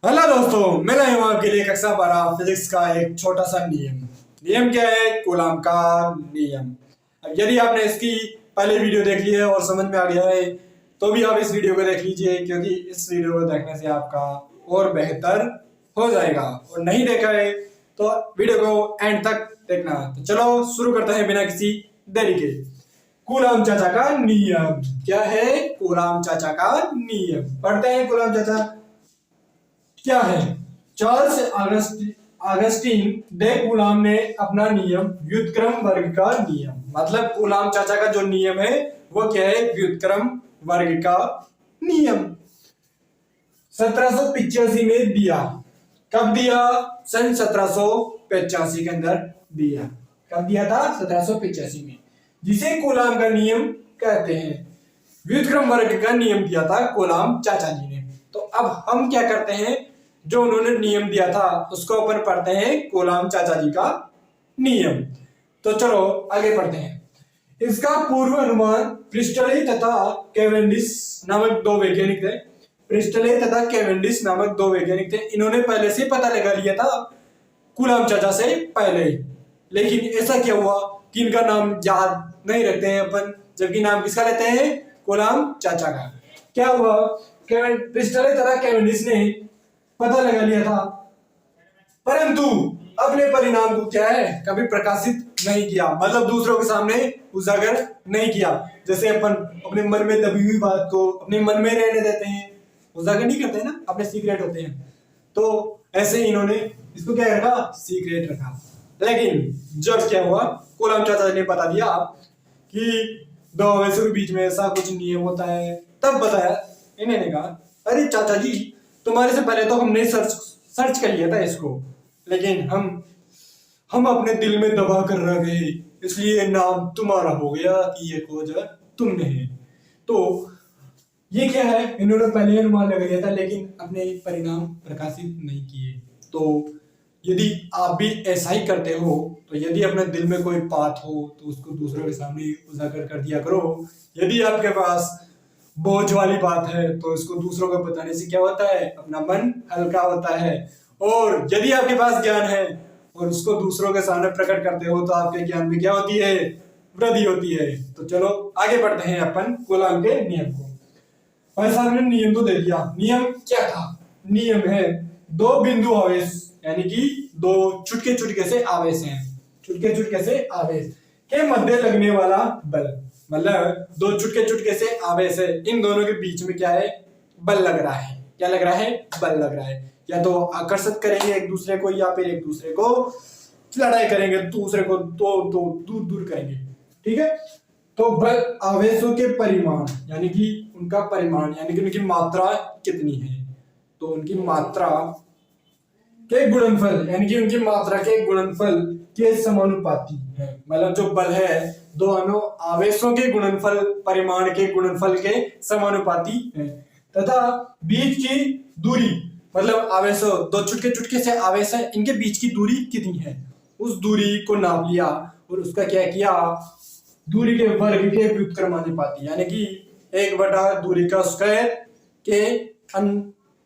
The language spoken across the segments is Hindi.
हेलो दोस्तों, मैं लाया हूं आपके लिए कक्षा 12 फिजिक्स का एक छोटा सा नियम। नियम क्या है? कूलाम का नियम। अब यदि आपने इसकी पहले वीडियो देख ली है और समझ में आ गया है तो भी आप इस वीडियो को देख लीजिए, क्योंकि इस वीडियो को देखने से आपका और बेहतर हो जाएगा। और नहीं देखा है तो वीडियो को एंड तक देखना। तो चलो शुरू करते हैं बिना किसी देरी के। कूलाम चाचा का नियम क्या है? कूलाम चाचा का नियम पढ़ते हैं। कूलाम चाचा क्या है? चार्ल्स ऑगस्टीन डे कूलाम ने अपना नियम व्युत्क्रम वर्ग का नियम, मतलब कूलाम चाचा का जो नियम है वो क्या है? व्युत्क्रम वर्ग का नियम 1785 में दिया। कब दिया? सन 1785 के अंदर दिया। कब दिया था? 1785 में, जिसे कूलाम का नियम कहते हैं। व्युत्क्रम वर्ग का नियम दिया था कूलाम चाचा जी ने। तो अब हम क्या करते हैं, जो उन्होंने नियम दिया था उसको अपन पढ़ते हैं कूलाम चाचा जी का नियम। तो चलो आगे पढ़ते हैं। इसका पूर्व अनुमान प्रिस्टले तथा कैवेंडिश नामक दो वैज्ञानिक थे। प्रिस्टले तथा कैवेंडिश नामक दो वैज्ञानिक थे। इन्होंने पहले से पता लगा लिया था कूलाम चाचा से पहले, लेकिन ऐसा क्या हुआ कि इनका नाम याद नहीं रखते हैं अपन, जबकि नाम किसका लेते हैं? कूलाम चाचा का। क्या हुआ? प्रिस्टले तथा कैवेंडिश ने पता लगा लिया था, परंतु अपने परिणाम को क्या है, कभी प्रकाशित नहीं किया, मतलब दूसरों के सामने उजागर नहीं किया। जैसे अपन अपने मन में दबी हुई बात को अपने मन में रहने देते हैं, उजागर नहीं करते हैं ना, अपने सीक्रेट होते हैं। तो ऐसे ही इन्होंने इसको क्या रखा? सीक्रेट रखा। लेकिन जब क्या हुआ, कूलाम चाचा ने बता दिया कि दो आवेशों के बीच में ऐसा कुछ नियम होता है, तब बताया। इन्होंने कहा अरे चाचा जी, तुम्हारे से पहले तो हमने सर्च कर लिया था इसको, लेकिन हम अपने दिल में दबा कर रह गए, इसलिए नाम तुम्हारा हो गया कि ये खोज तुमने है। तो ये क्या है, इन्होंने पहले अनुमान लगा लिया था लेकिन अपने परिणाम प्रकाशित नहीं किए। तो यदि आप भी ऐसा ही करते हो, तो यदि अपने दिल में कोई बात हो तो उसको दूसरों के सामने उजागर कर दिया करो। यदि आपके पास बोझ वाली बात है तो इसको दूसरों को बताने से क्या होता है? अपना मन हल्का होता है। और यदि आपके पास ज्ञान है और उसको दूसरों के सामने प्रकट करते हो तो आपके ज्ञान में क्या होती है? वृद्धि होती है। तो चलो आगे बढ़ते हैं अपन कूलाम के नियम को। भाई साहब ने नियम तो दे दिया। नियम क्या था? नियम है दो बिंदु आवेश, यानी कि दो चुटके चुटके से आवेश हैं, चुटके चुटके से आवेश के मध्य लगने वाला बल, मतलब दो चुटके चुटके से आवेश है, इन दोनों के बीच में क्या है? बल लग रहा है। क्या लग रहा है? बल लग रहा है। या तो आकर्षित करेंगे एक दूसरे को, या फिर एक दूसरे को लड़ाई करेंगे, दूसरे को तो दूर दूर करेंगे। ठीक है। तो बल आवेशों के परिमाण, यानी कि उनका परिमाण, यानी कि उनकी मात्रा कितनी है, तो उनकी मात्रा के गुणनफल, यानी कि उनकी मात्रा के गुणनफल के समानुपाती है। मतलब जो बल है दोनों आवेशों के गुणनफल, परिमाण के गुणनफल के समानुपाती है। तथा बीच की दूरी, मतलब आवेशों दो चुटके चुटके से आवेश है, इनके बीच की दूरी कितनी है, उस दूरी को नाप लिया और उसका क्या किया? दूरी के वर्ग के व्युत्क्रमानुपाती, यानी कि 1/, दूरी का स्क्वायर के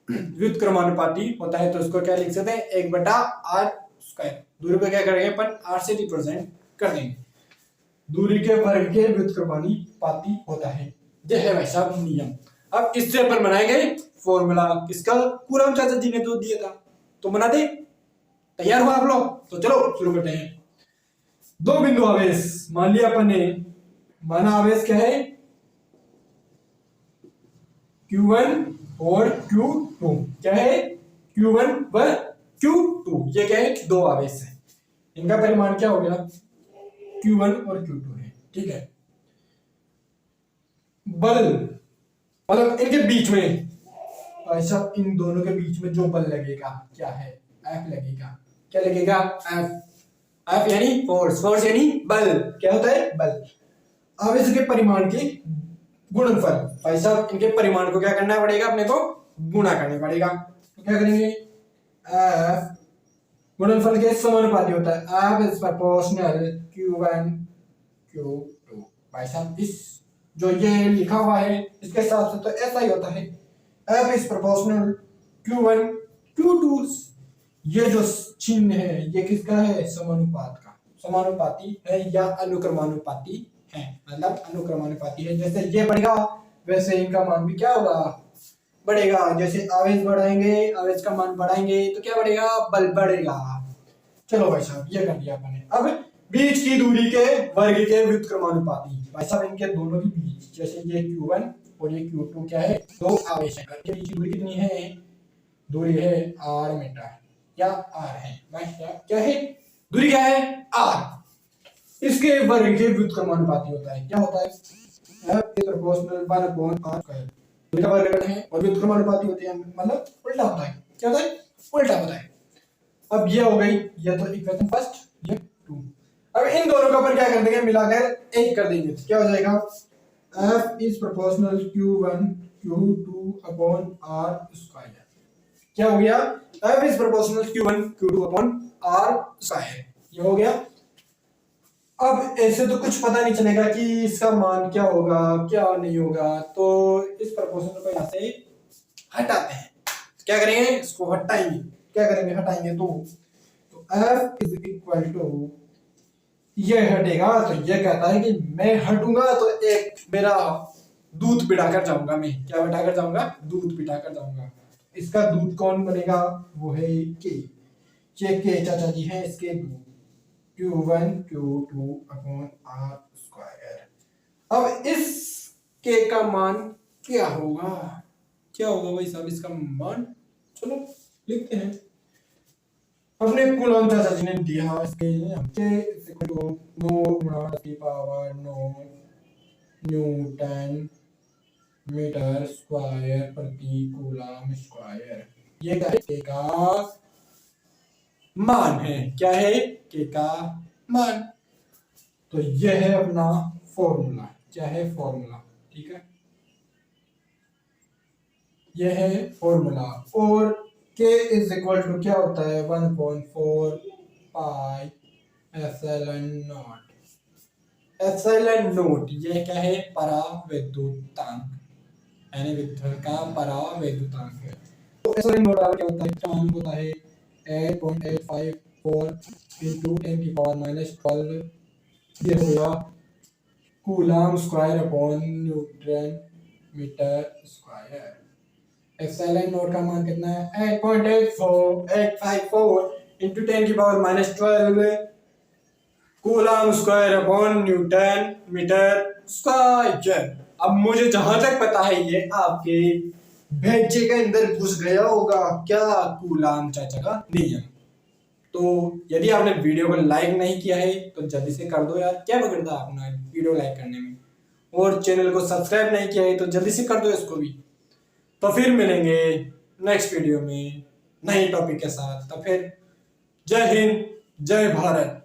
व्युत्क्रमानुपाती होता है। तो इसको क्या लिख सकते हैं? 1/r²। दूरी को क्या करेंगे अपन? r से रिप्रेजेंट कर देंगे। दूरी के वर्ग के व्युत्क्रमानुपाती होता है। यह है भाई साहब नियम। अब इससे अपन बनाएंगे फॉर्मूला किसका? कूलाम चाचा जी ने तो दिया था, तो बना दे। तैयार हो आप लोग? तो चलो शुरू करते हैं। दो बिंदु आवेश मान लिया अपन ने, माना आवेश क्या है? Q1 और Q2। क्या है? Q1 व Q2, ये क्या है? दो आवेश है। इनका परिमाण क्या हो गया? Q1 और Q2 है। ठीक है। बल, मतलब इनके बीच में, ऐसा इन दोनों के बीच में जो बल लगेगा क्या है? F लगेगा। क्या लगेगा? F यानी फोर्स, फोर्स यानी बल। क्या होता है? बल। आवेश के परिमाण के गुणनफल, भाई साहब इनके परिमाण को क्या करना पड़ेगा? अपने को गुणा करना पड़ेगा। तो क्या करेंगे? F गुणनफल के समानुपाती होता है। F is proportional Q1 Q2। भाई साहब इस जो ये लिखा हुआ है इसके हिसाब से तो ऐसा ही होता है। F is proportional Q1 Q2 ये जो चिन्ह है ये किसका है? समानुपात का। समानुपाती है या अनुक्रमानुपाती है, मतलब अनुक्रमानुपाती है। जैसे ये बढ़ेगा वैसे इनका मान भी क्या होगा? बढ़ेगा। जैसे आवेश बढ़ाएंगे, आवेश का मान बढ़ाएंगे तो क्या बढ़ेगा? बल बढ़ेगा। चलो भाई साहब ये कर दिया अपने। अब बीच की दूरी के वर्ग के व्युत्क्रमानुपाती। भाई साहब इनके दोनों के बीच, जैसे ये Q1 और ये Q2 क्या है? दो आवेश है। इनके बीच की दूरी कितनी है? दूरी है r मीटर या r है। भाई क्या है? दूरी क्या है? r। इसके वर्ग के व्युत्क्रमानुपाती होता है। क्या होता है? F is proportional 1/r²। दूरी का वर्ग है और व्युत्क्रमानुपाती होते हैं, मतलब उल्टा होता है। क्या होता है? उल्टा होता है। अब ये हो गई, ये तो इक्वेशन फर्स्ट, ये 2। अब इन दोनों का अपन क्या कर देंगे? मिलाकर एक कर देंगे तो क्या हो जाएगा? F is proportional Q1 Q2 upon r²। क्या हो गया? F is proportional Q1 Q2 upon r²। ये हो गया। अब ऐसे तो कुछ पता नहीं चलेगा कि इसका मान क्या होगा क्या नहीं होगा, तो इस प्रोपोर्शनल को यहाँ से हटाते हैं। क्या करेंगे? इसको हटाएंगे। क्या करेंगे? हटाएंगे तो F इज इक्वल टू, ये हटेगा तो ये कहता है कि मैं हटूंगा तो एक मेरा दूध पिटाकर जाऊंगा। मैं क्या पिटाकर जाऊंगा? दूध पिटाकर जाऊंगा। इसका दूध कौन बनेगा? वो है के। ये के चाचा जी हैं इसके दूध, Q1 Q2 अपॉन r²। अब इस के का मान क्या होगा? क्या होगा भाई साहब इसका मान? चलो लिखते हैं। अपने कूलम चाचा जी ने दिया इसके के 9 न्यूटन मीटर स्क्वायर प्रति कूलम स्क्वायर। ये के का मान है। क्या है? के का मान। तो यह है अपना फॉर्मूला। क्या है? फॉर्मूला। ठीक है, यह है फॉर्मूला। और K इज इक्वल टू क्या होता है? 1/4 pi epsilon not. Epsilon not ये क्या है? परावैद्युतांक, यानी विद्युत का परावैद्युतांक है। तो एप्सिलॉन नॉट क्या होता है? क्या होता है? 8.854 into 10⁻⁻12। ये हो गया coulomb square upon newton metre square. Epsilon naught का मान कितना है? 8.84854 into 10⁻⁻12 coulomb square upon newton metre square. अब मुझे जहां तक पता है ये आपके भेजे के अंदर घुस गया होगा क्या? कूलम चाचा का नियम। तो यदि आपने वीडियो को लाइक नहीं किया है तो जल्दी से कर दो यार, क्या बिगड़ता है अपना वीडियो लाइक करने में। और चैनल को सब्सक्राइब नहीं किया है तो जल्दी से कर दो इसको भी। तो फिर मिलेंगे नेक्स्ट वीडियो में नए टॉपिक के साथ। तो फिर जय हिंद, जय भारत।